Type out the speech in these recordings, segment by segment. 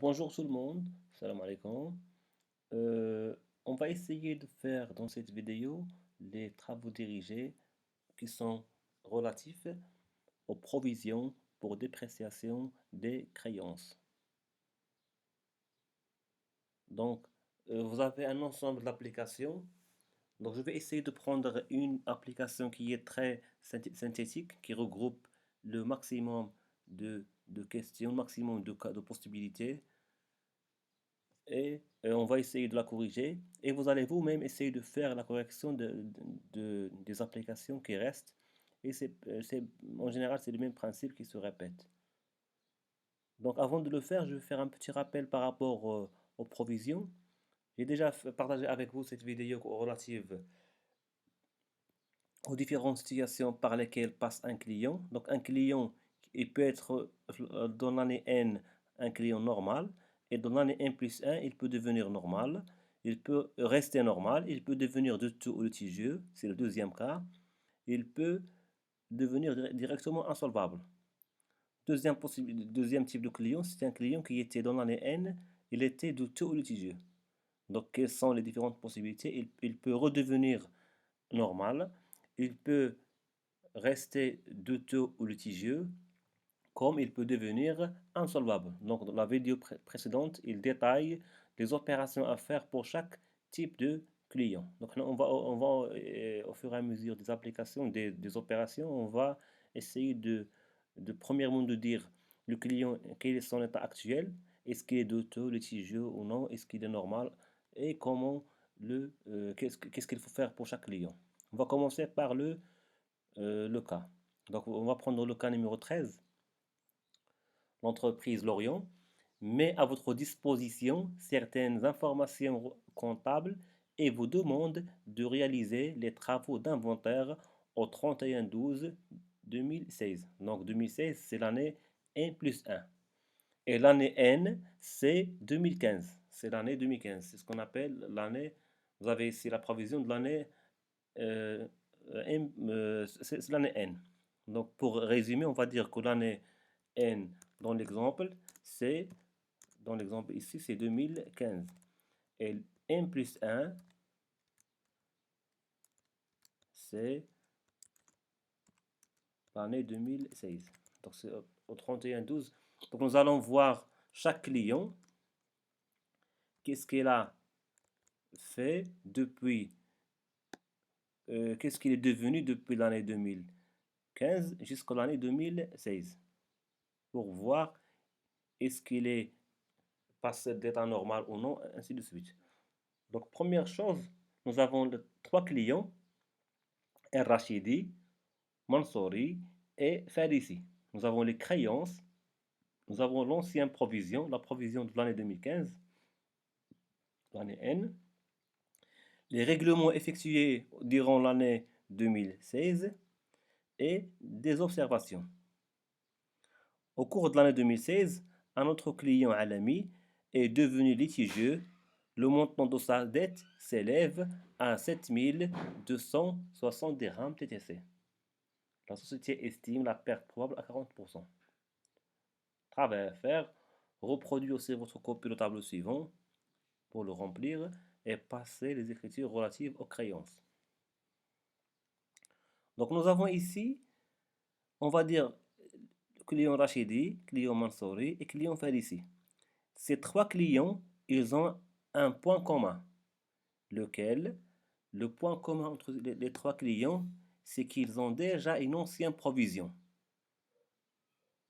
Bonjour tout le monde, salam alaikum. On va essayer de faire dans cette vidéo les travaux dirigés qui sont relatifs aux provisions pour dépréciation des créances. Donc, vous avez un ensemble d'applications. Donc, je vais essayer de prendre une application qui est très synthétique, qui regroupe le maximum de questions, le maximum de possibilités et on va essayer de la corriger et vous allez vous-même essayer de faire la correction des applications qui restent et en général c'est le même principe qui se répète. Donc avant de le faire, je vais faire un petit rappel par rapport aux provisions. J'ai déjà partagé avec vous cette vidéo relative aux différentes situations par lesquelles passe un client. Donc un client, il peut être dans l'année N un client normal, et dans l'année N plus 1, il peut devenir normal, il peut rester normal, il peut devenir douteux ou litigieux, c'est le deuxième cas, il peut devenir directement insolvable. Deuxième type de client, c'est un client qui était dans l'année N, il était douteux ou litigieux. Donc quelles sont les différentes possibilités? Il peut redevenir normal, il peut rester douteux ou litigieux, comme il peut devenir insolvable. Donc, dans la vidéo précédente, il détaille les opérations à faire pour chaque type de client. Donc, au fur et à mesure des applications, des opérations, on va essayer premièrement de dire le client quel est son état actuel, est-ce qu'il est douteux, litigieux ou non, est-ce qu'il est normal, et qu'est-ce qu'il faut faire pour chaque client. On va commencer par le cas. Donc, on va prendre le cas numéro 13. L'entreprise Lorient met à votre disposition certaines informations comptables et vous demande de réaliser les travaux d'inventaire au 31/12/2016. Donc 2016, c'est l'année N plus 1. Et l'année N, c'est 2015. C'est l'année 2015. C'est ce qu'on appelle l'année. Vous avez ici la provision de l'année c'est l'année N. Donc pour résumer, on va dire que l'année N dans l'exemple, dans l'exemple ici, c'est 2015. Et N plus 1, c'est l'année 2016. Donc c'est au 31/12. Donc nous allons voir chaque client, qu'est-ce qu'il a fait depuis, qu'est-ce qu'il est devenu depuis l'année 2015 jusqu'à l'année 2016. Pour voir est-ce qu'il est passé d'état normal ou non, ainsi de suite. Donc, première chose, nous avons trois clients, Rachidi, Mansouri et Farici. Nous avons les créances, nous avons l'ancienne provision, la provision de l'année 2015, l'année N, les règlements effectués durant l'année 2016 et des observations. Au cours de l'année 2016, un autre client Alami est devenu litigieux. Le montant de sa dette s'élève à 7260 dirhams TTC. La société estime la perte probable à 40%. Travail à faire, reproduire aussi votre copie au tableau suivant pour le remplir et passer les écritures relatives aux créances. Donc nous avons ici, on va dire, client Rachidi, client Mansouri et client Farisi. Ces trois clients, ils ont un point commun, lequel, le point commun entre les trois clients, c'est qu'ils ont déjà une ancienne provision.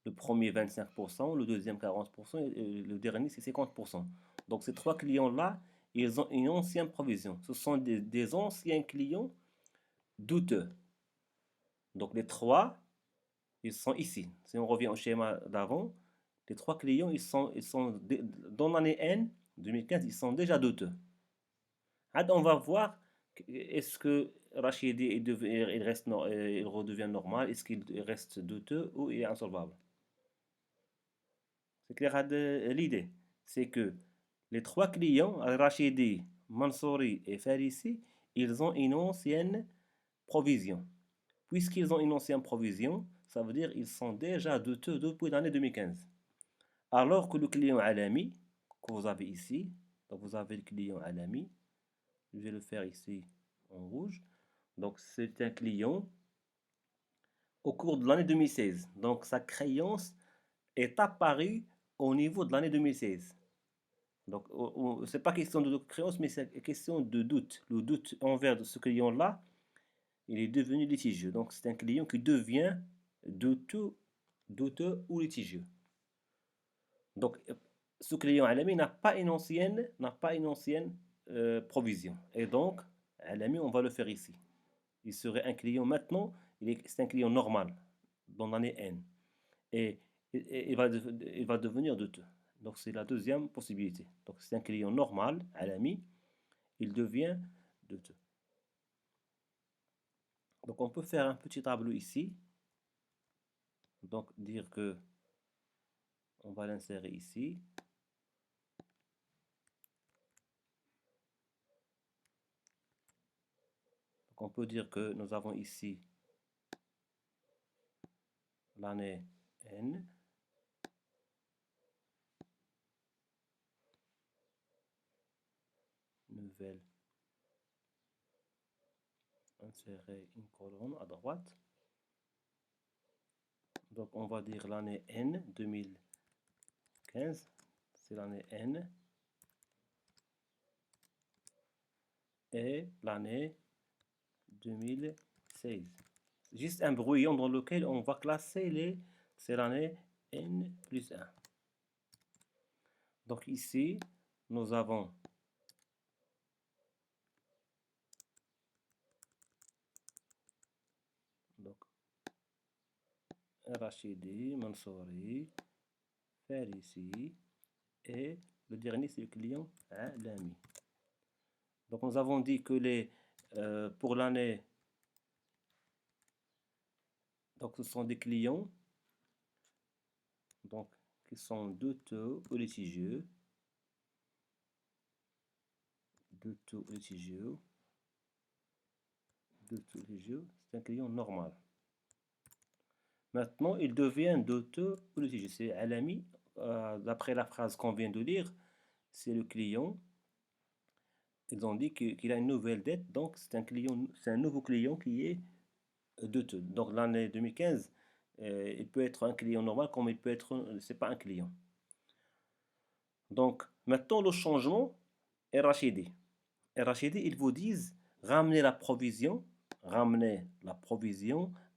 Le premier 25%, le deuxième 40%, et le dernier c'est 50%. Donc ces trois clients-là, ils ont une ancienne provision. Ce sont des anciens clients douteux. Donc les trois, ils sont ici. Si on revient au schéma d'avant, les trois clients, dans l'année N, 2015, ils sont déjà douteux. On va voir, est-ce que Rachidi il redevient normal, est-ce qu'il reste douteux ou il est insolvable. C'est clair l'idée. C'est que les trois clients, Rachidi, Mansouri et Farisi, ils ont une ancienne provision. Puisqu'ils ont une ancienne provision, ça veut dire qu'ils sont déjà douteux depuis l'année 2015. Alors que le client Alami, que vous avez ici. Donc vous avez le client Alami. Je vais le faire ici en rouge. Donc c'est un client au cours de l'année 2016. Donc sa créance est apparue au niveau de l'année 2016. Donc c'est pas question de créance, mais c'est question de doute. Le doute envers ce client-là, il est devenu litigieux. Donc c'est un client qui devient douteux, ou litigieux. Donc ce client Alami n'a pas une ancienne provision. Et donc, Alami, on va le faire ici. Il serait un client maintenant, c'est un client normal dans l'année N. Et il va devenir douteux. Donc c'est la deuxième possibilité. Donc c'est un client normal, Alami, il devient douteux. Donc on peut faire un petit tableau ici. Donc dire que on va l'insérer ici. Donc on peut dire que nous avons ici l'année N. Nouvelle. Insérer une colonne à droite. Donc on va dire l'année N 2015. C'est l'année N. Et l'année 2016. Juste un brouillon dans lequel on va classer c'est l'année N plus 1. Donc ici, nous avons donc Rachidi, Mansouri, Férissi et le dernier c'est le client Alami. Donc nous avons dit que pour l'année, donc ce sont des clients donc qui sont douteux ou litigieux. Douteux ou litigieux. Douteux ou litigieux, c'est un client normal. Maintenant, il devient douteux ou litigieux. C'est Alami, d'après la phrase qu'on vient de lire, c'est le client. Ils ont dit qu'il a une nouvelle dette, donc c'est un nouveau client qui est douteux. Donc l'année 2015, il peut être un client normal comme il peut être, c'est pas un client. Donc maintenant le changement est Rachidi. Et Rachidi, ils vous disent ramener la provision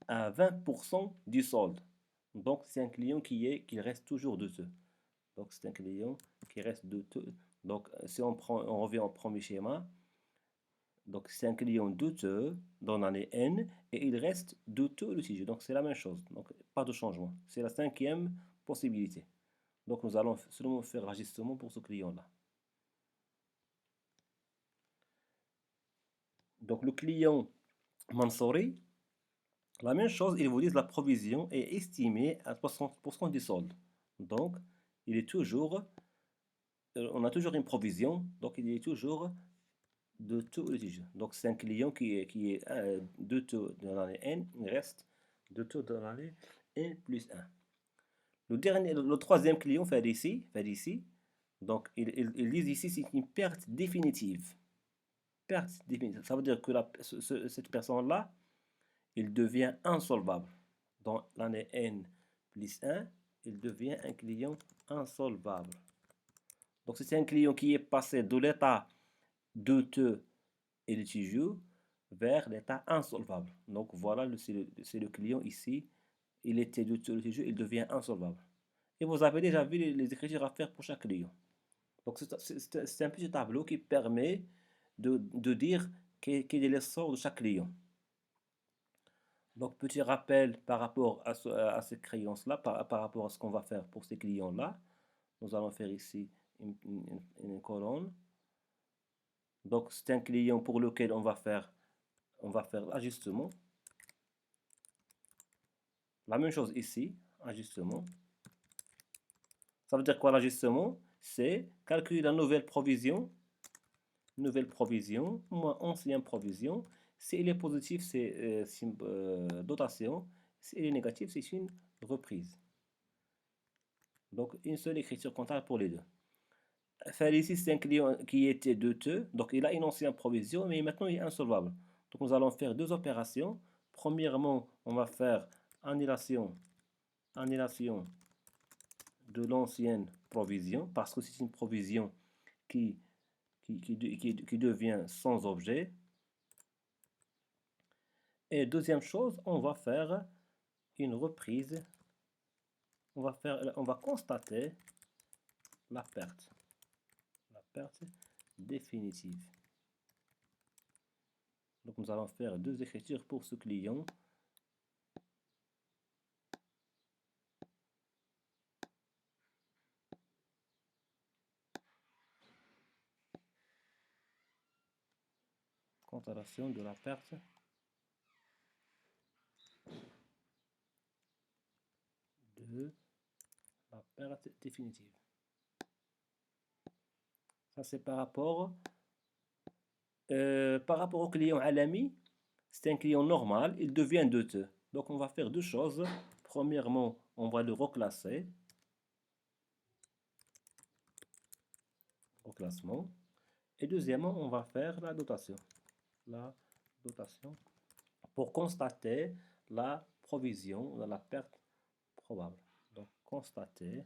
à 20% du solde. Donc c'est un client qui reste toujours douteux. Donc c'est un client qui reste douteux. Donc si on revient au premier schéma, donc c'est un client douteux dans l'année N et il reste douteux litigieux. Donc c'est la même chose. Donc pas de changement. C'est la cinquième possibilité. Donc nous allons seulement faire l'ajustement pour ce client-là. Donc le client Mansouri, la même chose, ils vous disent la provision est estimée à 60% du solde. Donc il est toujours, on a toujours une provision, donc il est toujours douteux ou litigieux. Donc c'est un client qui est douteux dans l'année N, il reste douteux dans l'année N plus 1. Le troisième client fait ici. Donc ils disent ici c'est une perte définitive. Perte définitive. Ça veut dire que cette personne-là, il devient insolvable. Dans l'année N plus 1, il devient un client insolvable. Donc c'est un client qui est passé de l'état douteux et litigieux vers l'état insolvable. Donc voilà, c'est le client ici. Il était douteux et litigieux, il devient insolvable. Et vous avez déjà vu les écritures à faire pour chaque client. Donc c'est un petit tableau qui permet de dire quel est l'essor de chaque client. Donc petit rappel par rapport à ces créances-là, par rapport à ce qu'on va faire pour ces clients-là. Nous allons faire ici une colonne. Donc c'est un client pour lequel on va faire l'ajustement. La même chose ici, ajustement. Ça veut dire quoi l'ajustement? C'est calculer la nouvelle provision moins ancienne provision. Si il est positif, c'est dotation. Si il est négatif, c'est une reprise. Donc une seule écriture comptable pour les deux. Félicie, c'est un client qui était douteux, donc il a une ancienne provision, mais maintenant il est insolvable. Donc nous allons faire deux opérations. Premièrement, on va faire annulation, annulation de l'ancienne provision, parce que c'est une provision qui, qui devient sans objet. Et deuxième chose, on va faire une reprise. On va constater la perte définitive. Donc nous allons faire deux écritures pour ce client. Constatation de la perte définitive. Ça c'est par rapport au client Alami, c'est un client normal, il devient douteux. Donc on va faire deux choses. Premièrement, on va le reclasser au classement. Et deuxièmement, on va faire la dotation. La dotation pour constater la provision, la perte probable. Donc constater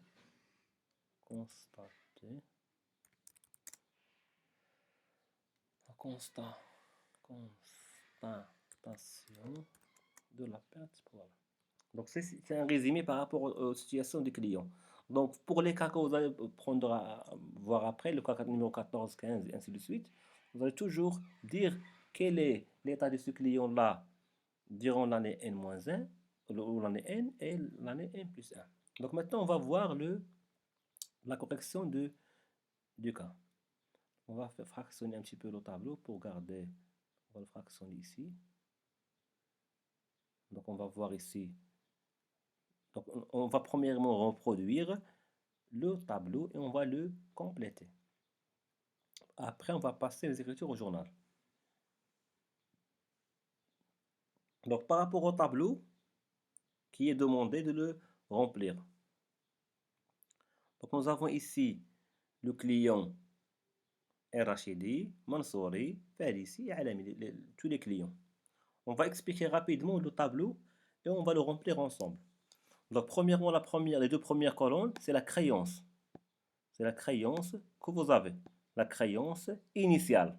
constatation de la perte probable. Donc c'est un résumé par rapport aux situations du client. Donc pour les cas que vous allez prendre voir après, le cas numéro 14, 15 et ainsi de suite, vous allez toujours dire quel est l'état de ce client-là durant l'année N-1, ou l'année N et l'année N plus 1. Donc maintenant on va voir la correction du cas. On va fractionner un petit peu le tableau pour garder, on va le fractionner ici. Donc on va voir ici. Donc on va premièrement reproduire le tableau et on va le compléter. Après on va passer les écritures au journal. Donc par rapport au tableau qui est demandé de le remplir. Donc nous avons ici le client Rachidi, Mansouri, Félicie et Alami, tous les clients. On va expliquer rapidement le tableau et on va le remplir ensemble. Donc premièrement, les deux premières colonnes, c'est la créance. C'est la créance que vous avez. La créance initiale.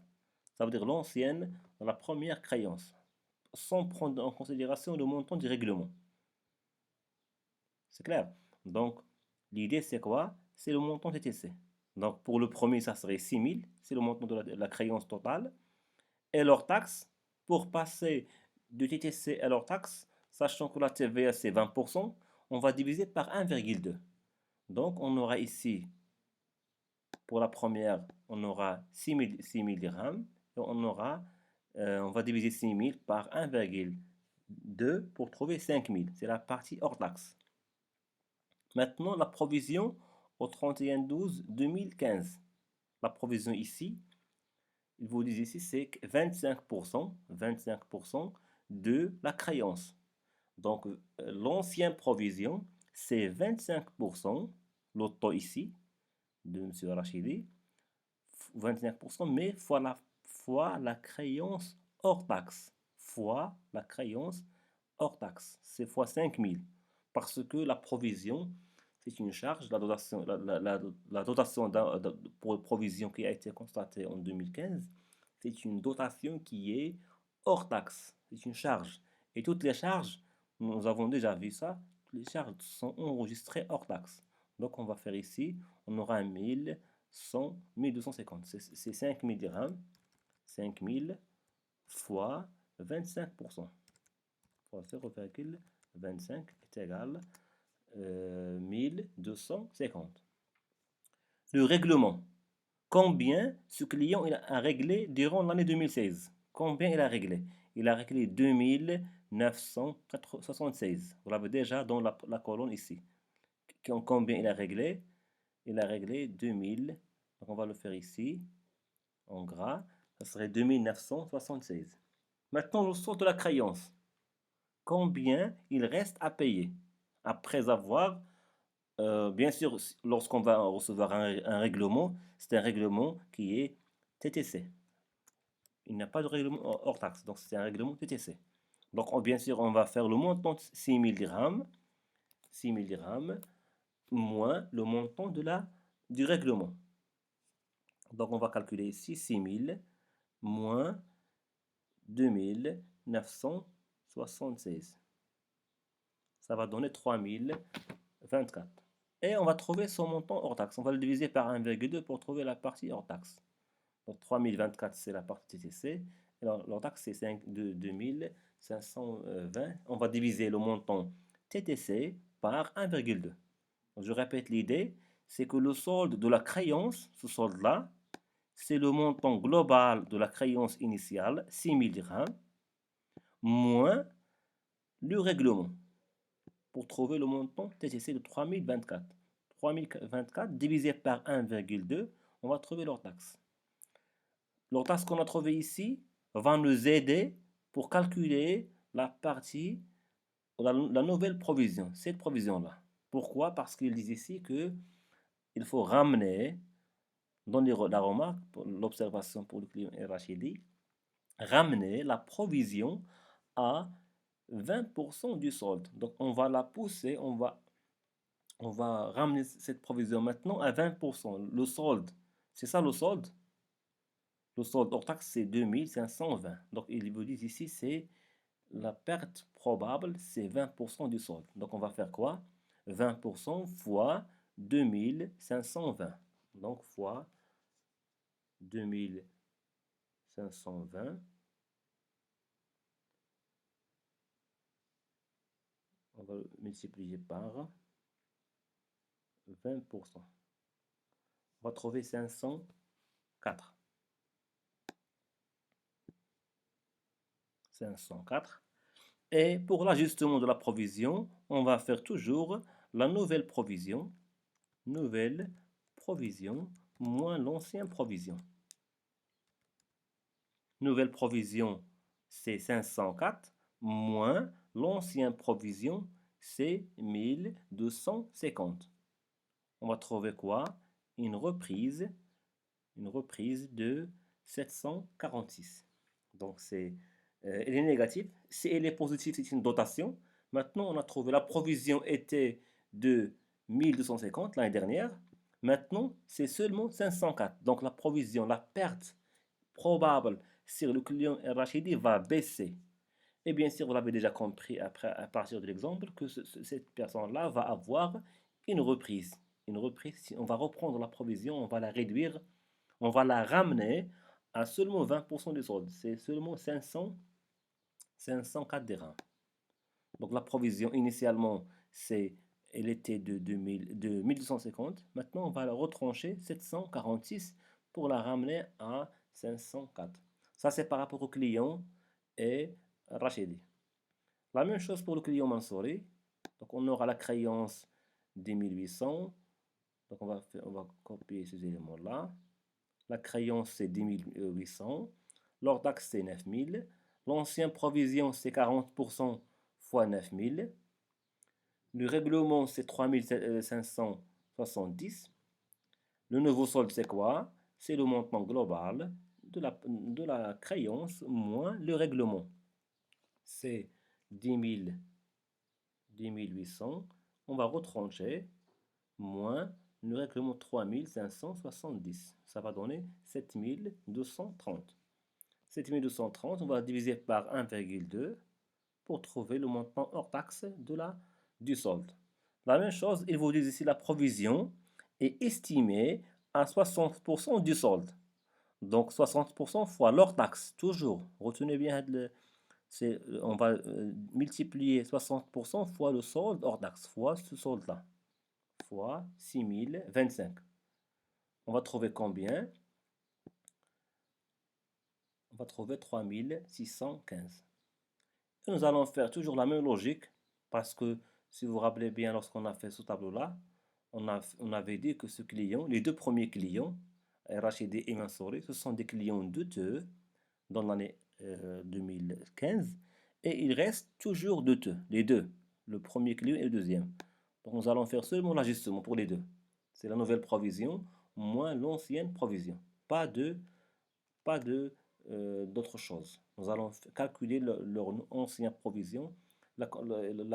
Ça veut dire l'ancienne, la première créance. Sans prendre en considération le montant du règlement. C'est clair? Donc, l'idée c'est quoi? C'est le montant TTC. Donc, pour le premier, ça serait 6 000. C'est le montant de la créance totale. Et leur taxe, pour passer de TTC à leur taxe, sachant que la TVA c'est 20%, on va diviser par 1,2. Donc on aura ici, pour la première, on aura 6 000 dirhams, et on va diviser 6 000 par 1,2 pour trouver 5 000. C'est la partie hors taxe. Maintenant, la provision au 31/12/2015. La provision ici, ils vous disent ici, c'est 25%, 25% de la créance. Donc, l'ancienne provision, c'est 25%, le taux ici, de M. Rachidi, 25%, mais fois la créance hors taxe. Fois la créance hors taxe. C'est fois 5 000. Parce que la provision, c'est une charge, la dotation pour provision qui a été constatée en 2015, c'est une dotation qui est hors taxe. C'est une charge. Et toutes les charges, nous avons déjà vu ça, les charges sont enregistrées hors taxe. Donc on va faire ici, on aura 1100, 1250. C'est 5000 dirhams. 5000 fois 25%. Fois 0,25 est égal 1250. Le règlement. Combien ce client il a réglé durant l'année 2016? Combien il a réglé? Il a réglé 2976. Vous l'avez déjà dans la colonne ici. Combien il a réglé? Il a réglé 2000. Donc on va le faire ici, en gras. Ça serait 2976. Maintenant, le sort de la créance. Combien il reste à payer après avoir Bien sûr, lorsqu'on va recevoir un règlement, c'est un règlement qui est TTC. Il n'y a pas de règlement hors taxe, donc c'est un règlement TTC. Donc bien sûr, on va faire le montant de 6 000 dirhams, 6 000 dirhams, moins le montant du règlement. Donc on va calculer ici 6 000 moins 2976. Ça va donner 3024. Et on va trouver son montant hors taxe. On va le diviser par 1,2 pour trouver la partie hors taxe. Donc 3024, c'est la partie TTC. Et l'hors taxe, c'est 2520. On va diviser le montant TTC par 1,2. Je répète l'idée, c'est que le solde de la créance, ce solde-là, c'est le montant global de la créance initiale, 6 000 dirhams, moins le règlement, pour trouver le montant TTC de 3024. 3024 divisé par 1,2, on va trouver leur taxe. Leur taxe qu'on a trouvé ici va nous aider pour calculer la partie, la nouvelle provision, cette provision-là. Pourquoi? Parce qu'ils disent ici que il faut ramener, dans la remarque, l'observation pour le client Rachidi, ramener la provision à 20% du solde. Donc on va la pousser, on va ramener cette provision maintenant à 20%. Le solde, c'est ça le solde. Le solde hors taxe, c'est 2520. Donc ils vous disent ici, c'est la perte probable, c'est 20% du solde. Donc on va faire quoi? 20% fois 2520. Donc fois 2520. On va multiplier par 20%. On va trouver 504. 504. Et pour l'ajustement de la provision, on va faire toujours la nouvelle provision moins l'ancienne provision. Nouvelle provision, c'est 504 moins l'ancienne provision, c'est 1250. On va trouver quoi? Une reprise de 746. Donc elle est négative. Si elle est positive, c'est une dotation. Maintenant, on a trouvé la provision était de 1250 l'année dernière. Maintenant, c'est seulement 504. Donc la provision, la perte probable sur le client RHID va baisser. Et bien sûr, vous l'avez déjà compris après, à partir de l'exemple, que cette personne-là va avoir une reprise. Une reprise, on va reprendre la provision, on va la réduire, on va la ramener à seulement 20% du solde. C'est seulement 504 dirhams. Donc la provision, initialement, elle était de 1250. Maintenant, on va la retrancher 746 pour la ramener à 504. Ça, c'est par rapport au client et Rachidi. La même chose pour le client Mansouri. Donc on aura la créance des 1800. Donc on va copier ces éléments-là. La créance c'est 10 800. L'hors taxe c'est 9000. L'ancienne provision c'est 40% fois 9000. Le règlement c'est 3570. Le nouveau solde c'est quoi? C'est le montant global de la créance moins le règlement. C'est 10 800, on va retrancher, moins le règlement 3570. Ça va donner 7230. 7230, on va diviser par 1,2 pour trouver le montant hors taxe du solde. La même chose, ils vous disent ici la provision est estimée à 60% du solde. Donc 60% fois l'hors taxe, toujours. Retenez bien on va multiplier 60% fois le solde hors taxe, fois ce solde-là, fois 6025. On va trouver combien? On va trouver 3615. Et nous allons faire toujours la même logique, parce que si vous vous rappelez bien, lorsqu'on a fait ce tableau-là, on avait dit que ce client, les deux premiers clients, Rachidi et Mansouri, ce sont des clients douteux dans l'année 2015, et il reste toujours douteux, les deux, le premier client et le deuxième. Donc nous allons faire seulement l'ajustement pour les deux. C'est la nouvelle provision moins l'ancienne provision. Pas de d'autre chose. Nous allons calculer leur ancienne provision, la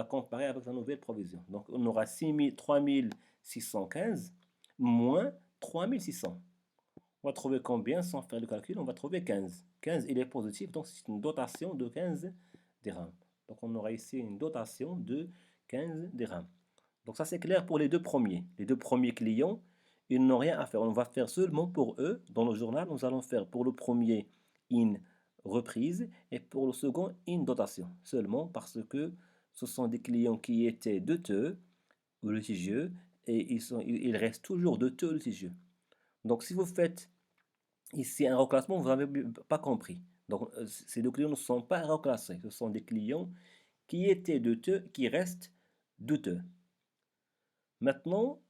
comparer avec la nouvelle provision. Donc on aura 3615 moins 3600. On va trouver combien sans faire le calcul? On va trouver 15. 15, il est positif, donc c'est une dotation de 15 dirhams. Donc on aura ici une dotation de 15 dirhams. Donc ça c'est clair pour les deux premiers. Les deux premiers clients, ils n'ont rien à faire. On va faire seulement pour eux, dans le journal, nous allons faire pour le premier une reprise et pour le second une dotation. Seulement parce que ce sont des clients qui étaient douteux ou litigieux et ils restent toujours douteux ou litigieux. Donc si vous faites ici un reclassement, vous n'avez pas compris. Donc ces deux clients ne sont pas reclassés. Ce sont des clients qui étaient douteux, qui restent douteux. Maintenant,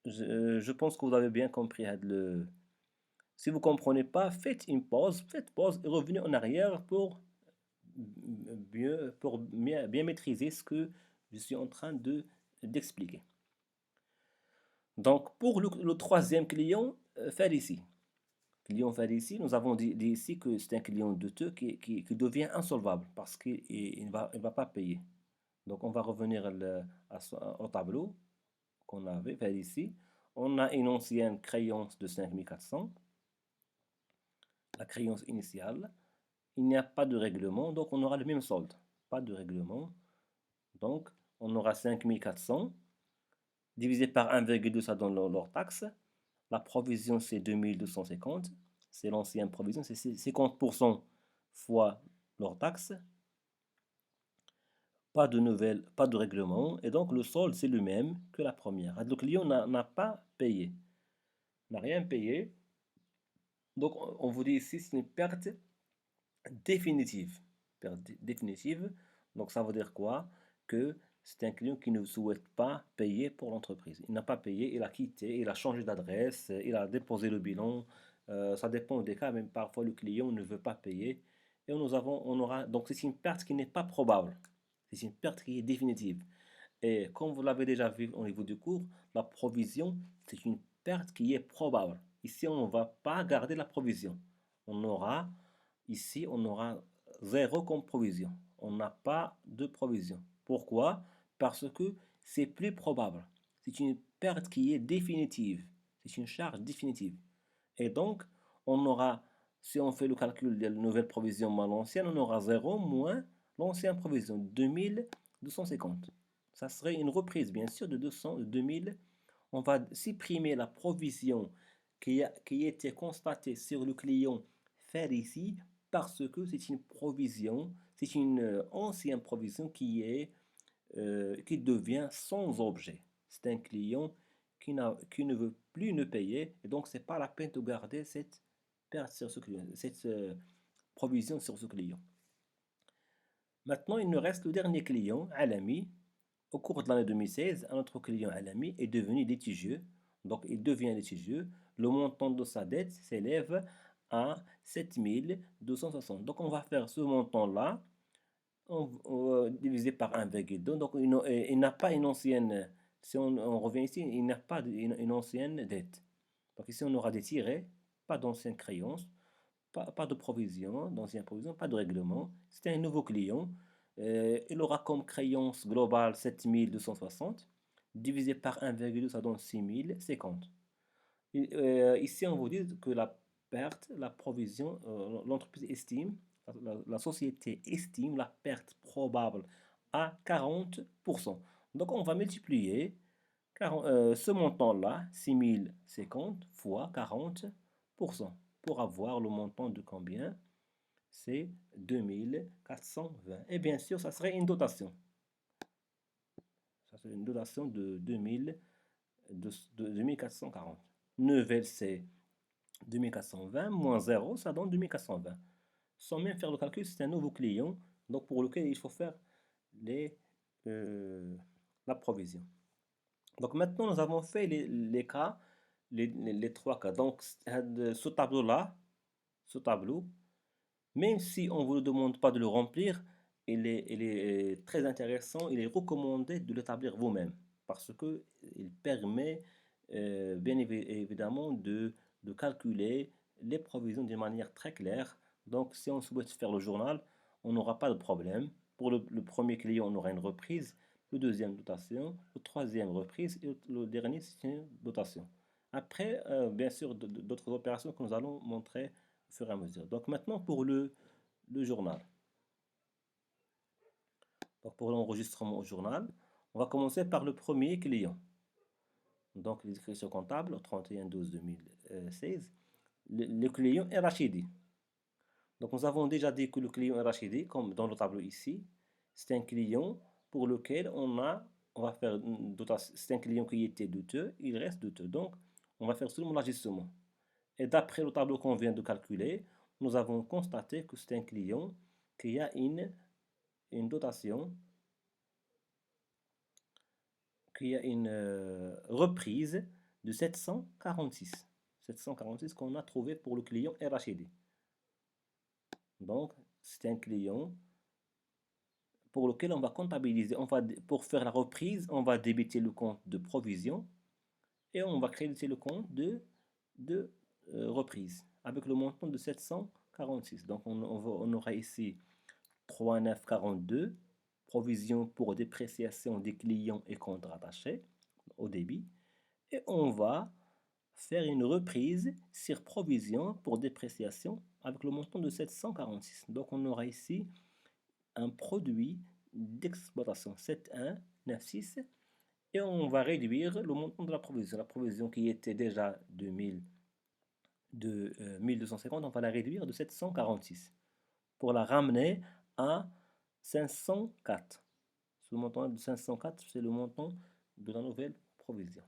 je pense que vous avez bien compris. Si vous ne comprenez pas, faites pause et revenez en arrière pour bien maîtriser ce que je suis en train d'expliquer. Donc, pour le troisième client, Farici. Client Farici, nous avons dit ici que c'est un client douteux qui devient insolvable parce qu'il ne va pas payer. Donc, on va revenir au tableau qu'on avait fait ici. On a une ancienne créance de 5400, la créance initiale. Il n'y a pas de règlement, donc on aura le même solde. Pas de règlement. Donc, on aura 5400 divisé par 1,2, ça donne leur taxe. La provision, c'est 2250. C'est l'ancienne provision, c'est 50% fois leur taxe. Pas de règlement. Et donc, le solde, c'est le même que la première. Le client n'a pas payé. N'a rien payé. Donc, on vous dit ici, c'est une perte définitive. Perte définitive. Donc, ça veut dire quoi? Que c'est un client qui ne souhaite pas payer pour l'entreprise. Il n'a pas payé, il a quitté, il a changé d'adresse, il a déposé le bilan. Ça dépend des cas, même parfois le client ne veut pas payer. Et on aura, donc c'est une perte qui n'est pas probable. C'est une perte qui est définitive. Et comme vous l'avez déjà vu au niveau du cours, la provision, c'est une perte qui est probable. Ici, on ne va pas garder la provision. Ici, on aura zéro comme provision. On n'a pas de provision. Pourquoi? Parce que c'est plus probable. C'est une perte qui est définitive. C'est une charge définitive. Et donc, on aura, si on fait le calcul de la nouvelle provision moins l'ancienne, on aura 0 moins l'ancienne provision, 2250. Ça serait une reprise, bien sûr, de 2000. On va supprimer la provision qui a été constatée sur le client faire ici parce que c'est une provision, c'est une ancienne provision qui devient sans objet. C'est un client qui ne veut plus ne payer et donc c'est pas la peine de garder cette perte sur ce client, cette provision sur ce client. Maintenant, il nous reste le dernier client, Alami. Au cours de l'année 2016, un autre client Alami est devenu litigieux. Donc, il devient litigieux. Le montant de sa dette s'élève à 7260. Donc, on va faire ce montant-là divisé par 1,2. Donc, il n'a pas une ancienne. Si on revient ici, il n'a pas une ancienne dette. Donc, ici, on aura des tirets, pas d'ancienne créance, pas de provision, d'ancienne provision, pas de règlement. C'est un nouveau client. Il aura comme créance globale 7260. Divisé par 1,2, ça donne 6050. Ici, on vous dit que la perte, la provision, l'entreprise estime, la société estime la perte probable à 40%. Donc, on va multiplier ce montant-là, 6050 fois 40%, pour avoir le montant de combien? C'est 2420. Et bien sûr, ça serait une dotation. Ça serait une dotation de 2440. 9L, c'est 2420 moins 0, ça donne 2420. Sans même faire le calcul, c'est un nouveau client, donc pour lequel il faut faire la provision. Donc maintenant, nous avons fait les cas, les trois cas. Donc, ce tableau-là, même si on ne vous demande pas de le remplir, il est très intéressant, il est recommandé de l'établir vous-même parce que il permet bien évidemment de calculer les provisions d'une manière très claire. Donc, si on souhaite faire le journal, on n'aura pas de problème. Pour le premier client, on aura une reprise, le deuxième dotation, le troisième reprise et le dernier, c'est une dotation. Après, bien sûr, d'autres opérations que nous allons montrer au fur et à mesure. Donc maintenant, pour le journal. Donc pour l'enregistrement au journal, on va commencer par le premier client. Donc les discrétions comptables, 31/12/2016. Le client est Rachidi. Donc nous avons déjà dit que le client est Rachidi, comme dans le tableau ici. C'est un client pour lequel on va faire une dotation. C'est un client qui était douteux, il reste douteux. Donc on va faire seulement l'ajustement. Et d'après le tableau qu'on vient de calculer, nous avons constaté que c'est un client qui a une dotation, qui a une reprise de 746. 746 qu'on a trouvé pour le client RHD. Donc, c'est un client pour lequel on va comptabiliser. Pour faire la reprise, on va débiter le compte de provision et on va créditer le compte de reprise avec le montant de 746. Donc, on aura ici 3942, provision pour dépréciation des clients et comptes rattachés au débit. Et on va faire une reprise sur provision pour dépréciation avec le montant de 746. Donc on aura ici un produit d'exploitation 7196 et on va réduire le montant de la provision. La provision qui était déjà de 1250, on va la réduire de 746 pour la ramener à 504. Ce montant de 504, c'est le montant de la nouvelle provision.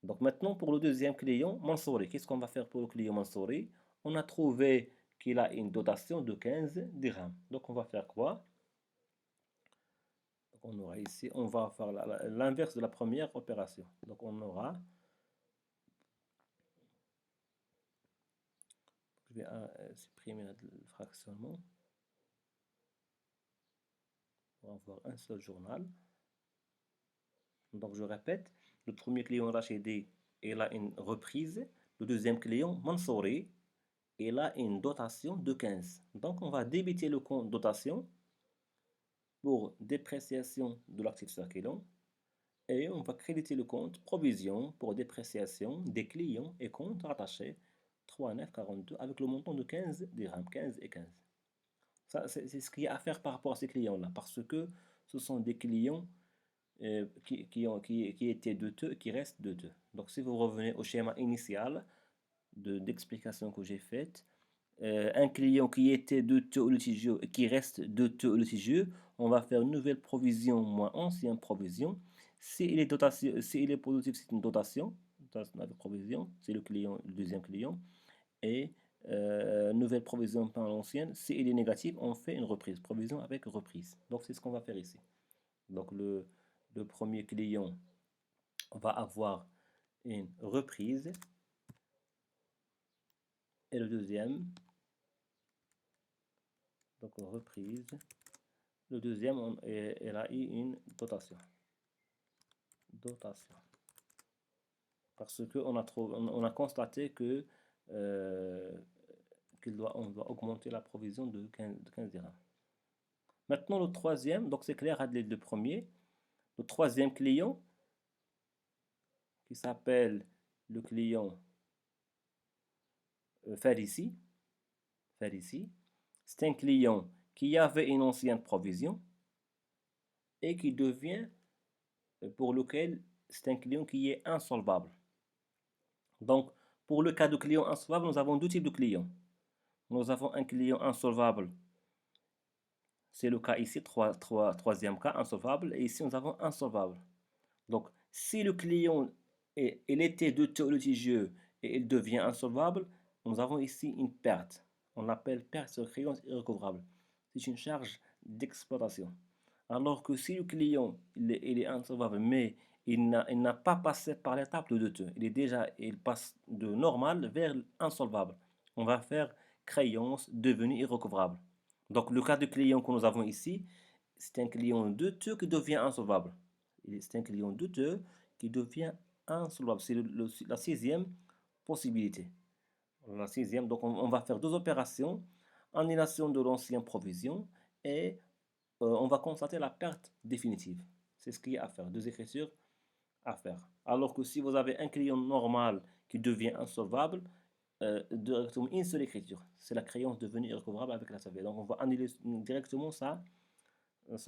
Donc maintenant, pour le deuxième client, Mansouri, qu'est-ce qu'on va faire pour le client Mansouri? On a trouvé qu'il a une dotation de 15 dirhams. Donc on va faire quoi? Donc on aura ici, on va faire l'inverse de la première opération. Donc on aura, je vais supprimer le fractionnement. On va avoir un seul journal. Donc je répète, le premier client Rachidi, il a une reprise. Le deuxième client Mansouri, il a une dotation de 15. Donc on va débiter le compte dotation pour dépréciation de l'actif circulant et on va créditer le compte provision pour dépréciation des clients et comptes rattachés 3942 avec le montant de 15 dirhams, 15 et 15. Ça, c'est ce qu'il y a à faire par rapport à ces clients-là parce que ce sont des clients qui étaient douteux, qui restent douteux. Donc si vous revenez au schéma initial d'explication que j'ai faite, un client qui était douteux ou litigieux et qui reste douteux ou litigieux, on va faire une nouvelle provision moins ancienne provision. S'il est positif, c'est une dotation avec provision, c'est le client, le deuxième client. Et nouvelle provision par l'ancienne. S'il est négatif, on fait une reprise, provision avec reprise. Donc c'est ce qu'on va faire ici. Donc le premier client va avoir une reprise et le deuxième, donc reprise, le deuxième, elle a eu une dotation. Dotation. Parce qu'on on a constaté que on doit augmenter la provision de 15 dirhams. Maintenant, le troisième, donc c'est clair, les deux premiers. Le troisième client, qui s'appelle le client Farisi, c'est un client qui avait une ancienne provision et qui devient, pour lequel c'est un client qui est insolvable. Donc, pour le cas de client insolvable, nous avons deux types de clients. Nous avons un client insolvable, c'est le cas ici, troisième cas, insolvable, et ici nous avons insolvable. Donc, si le client il était douteux ou litigieux et il devient insolvable, nous avons ici une perte. On l'appelle perte sur créance irrécouvrable. C'est une charge d'exploitation. Alors que si le client il est insolvable, mais il n'a pas passé par l'étape de douteux, il passe de normal vers insolvable. On va faire créance devenue irrécouvrable. Donc, le cas de client que nous avons ici, c'est un client douteux qui devient insolvable. C'est un client douteux qui devient insolvable. C'est la sixième possibilité. La sixième, donc on va faire deux opérations, annulation de l'ancienne provision et on va constater la perte définitive. C'est ce qu'il y a à faire, deux écritures à faire. Alors que si vous avez un client normal qui devient insolvable, directement une seule écriture, c'est la créance devenue irrécoverable avec la TVA. Donc on va annuler directement sa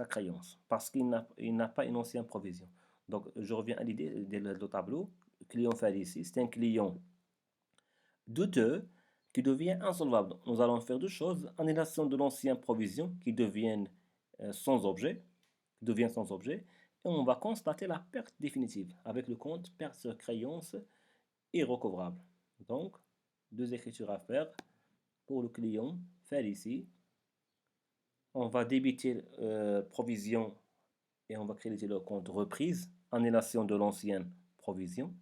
créance parce qu'il n'a pas une ancienne provision. Donc je reviens à l'idée du tableau. Le client fait ici, c'est un client douteux qui devient insolvable. Nous allons faire deux choses, annulation de l'ancienne provision qui deviennent sans objet, et on va constater la perte définitive avec le compte perte sur créance irrecouvrable. Donc, deux écritures à faire pour le client, faire ici. On va débiter provision et on va créditer le compte reprise, annulation de l'ancienne provision.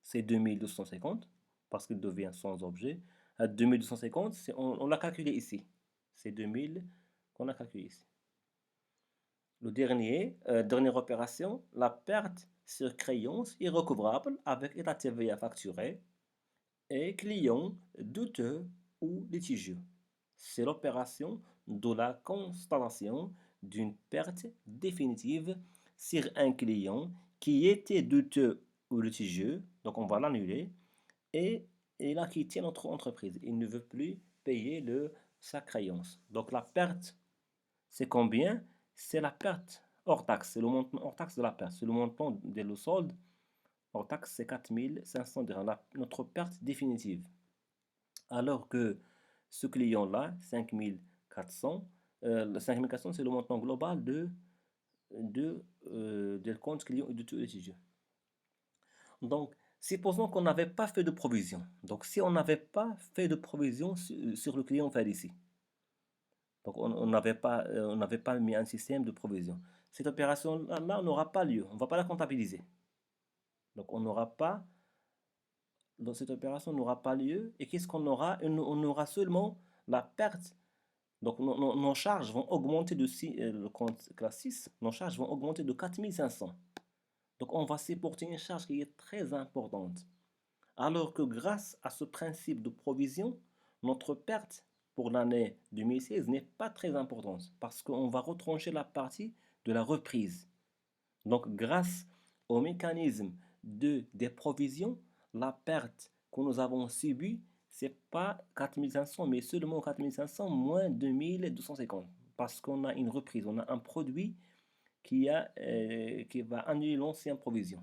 C'est 2250 parce qu'il devient sans objet. À 2250, on l'a calculé ici. C'est 2000 qu'on a calculé ici. Le dernière opération, la perte sur créance irrecouvrable avec état TVA facturé et client douteux ou litigieux. C'est l'opération de la constatation d'une perte définitive sur un client qui était douteux ou litigieux, donc on va l'annuler, et il a quitté notre entreprise. Il ne veut plus payer sa créance. Donc la perte, c'est combien? C'est la perte hors taxe, c'est le montant hors taxe de la perte, c'est le montant de le solde hors taxe, c'est 4500 dirhams, notre perte définitive. Alors que ce client-là, 5400, 5400 c'est le montant global de compte client et de tout étudiant. Donc, supposons qu'on n'avait pas fait de provision. Donc, si on n'avait pas fait de provision sur le client fait ici, donc on n'avait pas mis un système de provision, cette opération-là n'aura pas lieu. On ne va pas la comptabiliser. Donc, cette opération n'aura pas lieu. Et qu'est-ce qu'on aura? On aura seulement la perte. Donc, nos charges vont augmenter de le compte classe 6, nos charges vont augmenter de 4500. Donc, on va supporter une charge qui est très importante. Alors que grâce à ce principe de provision, notre perte pour l'année 2016 n'est pas très importante parce qu'on va retrancher la partie de la reprise. Donc, grâce au mécanisme des provisions, la perte que nous avons subie, ce n'est pas 4500, mais seulement 4500 moins 2250 parce qu'on a une reprise, on a un produit qui va annuler l'ancienne provision.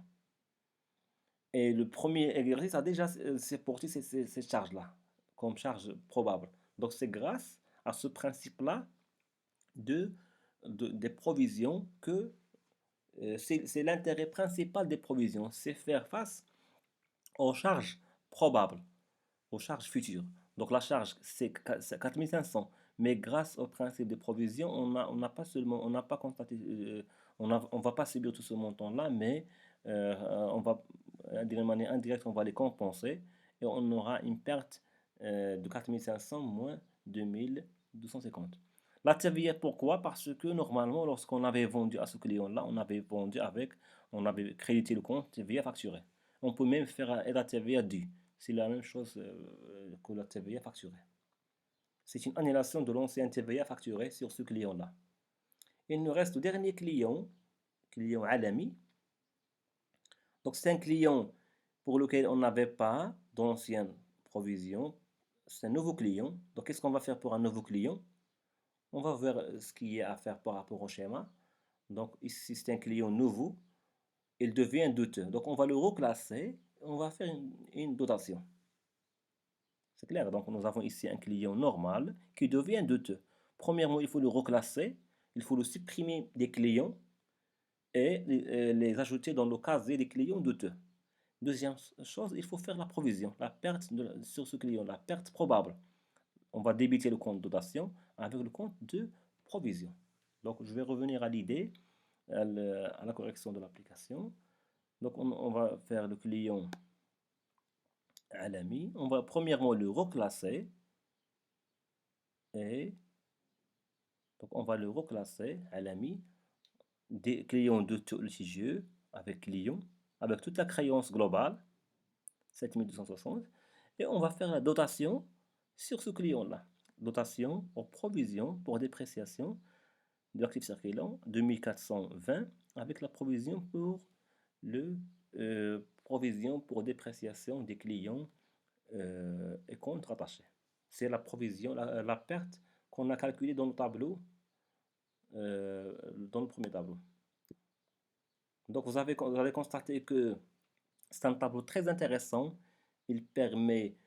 Et le premier exercice a déjà supporté ces charges-là, comme charge probable. Donc c'est grâce à ce principe-là des provisions que c'est l'intérêt principal des provisions, c'est faire face aux charges probables, aux charges futures. Donc la charge, c'est 4500, mais grâce au principe des provisions, on n'a pas constaté, on va pas subir tout ce montant-là, mais on va, d'une manière indirecte, on va les compenser et on aura une perte de 4500 moins 2250. La TVA, pourquoi? Parce que normalement, lorsqu'on avait vendu à ce client-là, on avait crédité le compte TVA facturé. On peut même faire la TVA due. C'est la même chose que la TVA facturée. C'est une annulation de l'ancien TVA facturé sur ce client-là. Il nous reste le dernier client Alami. Donc c'est un client pour lequel on n'avait pas d'ancienne provision. C'est un nouveau client. Donc qu'est-ce qu'on va faire pour un nouveau client? On va voir ce qu'il y a à faire par rapport au schéma. Donc ici c'est un client nouveau. Il devient douteux. Donc on va le reclasser. On va faire une dotation. C'est clair. Donc nous avons ici un client normal qui devient douteux. Premièrement, il faut le reclasser. Il faut le supprimer des clients et les ajouter dans le casier des clients douteux. Deuxième chose, il faut faire la provision, la perte sur ce client, la perte probable. On va débiter le compte de dotation avec le compte de provision. Donc, je vais revenir à l'idée, à la correction de l'application. Donc, on va faire le client à l'ami. On va premièrement le reclasser et Donc, on va le reclasser à l'ami des clients de tout litigieux avec client, avec toute la créance globale, 7260, et on va faire la dotation sur ce client-là. Dotation aux provisions pour dépréciation de l'actif circulant 2420 avec la provision pour le provision pour dépréciation des clients et comptes rattachés. C'est la provision, la perte qu'on a calculée dans le tableau, dans le premier tableau. Donc vous allez constater que c'est un tableau très intéressant. Il permet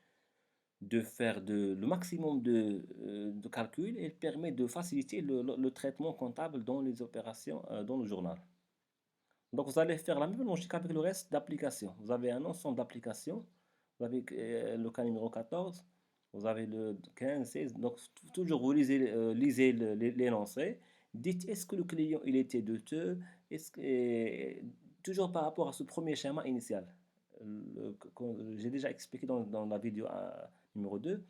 de faire le maximum de calculs et il permet de faciliter le traitement comptable dans les opérations, dans le journal. Donc vous allez faire la même logique avec le reste d'applications. Vous avez un ensemble d'applications. Vous avez le cas numéro 14, vous avez le 15, 16. Donc toujours vous lisez l'énoncé. Dites est-ce que le client il était douteux, toujours par rapport à ce premier schéma initial. J'ai déjà expliqué dans la vidéo numéro 2.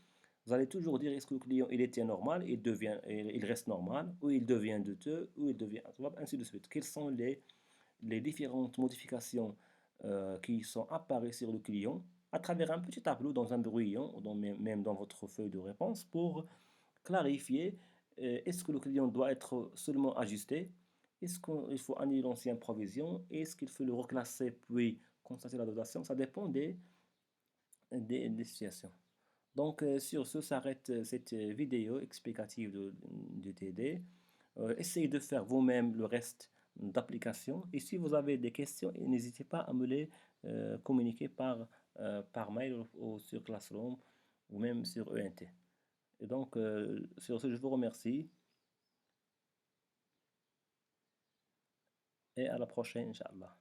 Vous allez toujours dire est-ce que le client il était normal, il reste normal, ou il devient douteux, ou il devient ainsi de suite. Quelles sont les différentes modifications qui sont apparues sur le client à travers un petit tableau dans un brouillon, ou même dans votre feuille de réponse, pour clarifier est-ce que le client doit être seulement ajusté, est-ce qu'il faut annuler l'ancienne provision, est-ce qu'il faut le reclasser puis constater la dotation. Ça dépend des situations. Donc sur ce s'arrête cette vidéo explicative de TD. Essayez de faire vous-même le reste d'application. Et si vous avez des questions, n'hésitez pas à me les communiquer par mail ou sur Classroom ou même sur ENT. Et donc, sur ce, je vous remercie et à la prochaine, Inch'Allah.